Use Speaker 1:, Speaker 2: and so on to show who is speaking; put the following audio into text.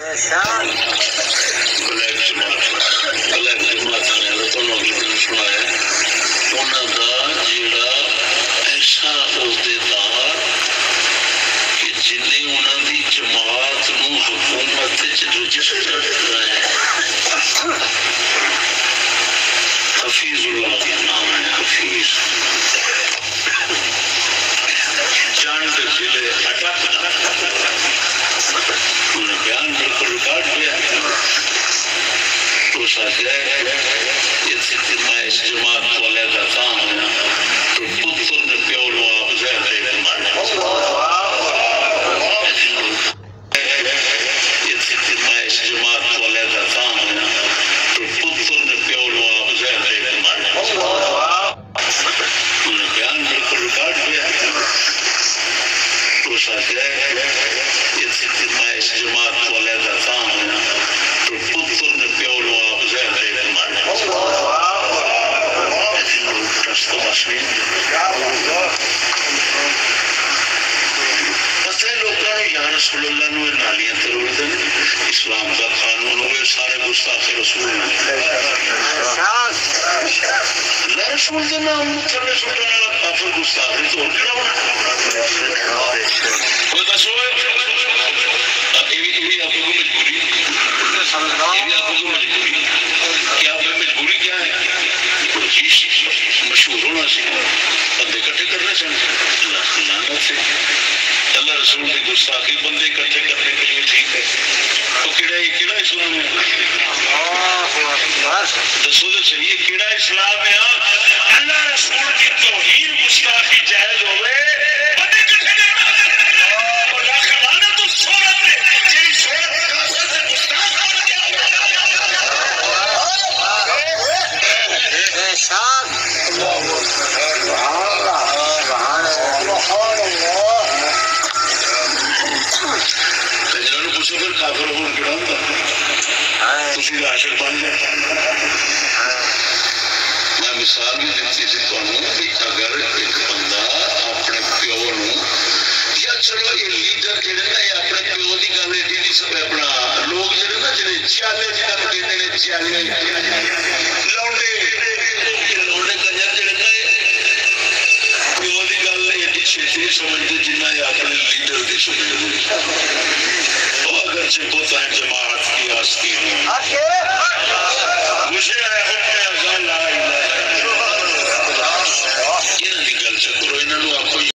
Speaker 1: black جماعت نے تو سنایا انہوں کا جڑا ایسا عہدیدار کہ جنہیں انہوں کی جماعت نو حکومت رجسٹر کرایا حفیظ اللہ کا نام ہے حفیظ جانڈ ضلع اٹک انہیں بیان بالکل ریکارڈ کیا تو ساتھ ہے میں اس جماعت کو علیحدہ تھا ہوں تو پتر نے پیو لو آپ زہر دے دے مارے میں اس جماعت کو علیحدہ تھا ہوں تو پتر نے پیو لو آپ زہر دے دے مارے انہیں بیان بالکل ریکارڈ کیا تو ساتھ ہے میں اس جماعت کو علیحدہ تھا ہوں تو پتر نے پیو لو آپ زہر دے دے مارے رستہ مسئلہ پتہ ہے لوگوں یا رسول اللہ نے نالیاں تروڑ دیں اسلام کا قانون ہوئے سارے گستاخ رسول نے اللہ رسول دے نام تھلے سٹنے والا کافر گستاخ ہے تو کیا ہونا کوئی دسو یہ بھی آپ کو مجبوری کیا مجبوری کیا ہے چیز مشہور ہونا سی بندے اکٹھے کرنے سے لعنت سے اللہ رسول کی گستاخی بندے اکٹھے کرنے کے لیے ٹھیک ہے تو کیڑا اسلام ہے دسو تو صحیح ہے کیڑا اسلام ہے اللہ رسول کی توہین گستاخی جائز ہوئے کافر ہو کیڑا ہوتا تسی عاشق بن جائے میں مثال بھی دیتی تھی تمہیں کہ اگر ایک بندہ اپنے پیو نو یا چلو یہ لیڈر جڑے نا یہ اپنے پیو کی گل ایڈی نہیں سب اپنا لوگ جڑے نا جڑے چالے جنہاں کو کہتے ہیں چالے لونڈے کنجر جڑے نا پیو کی گل ایڈی چھیتی سمجھتے جنہیں اپنے لیڈر کی سمجھتے اگرچہ بہت جماعت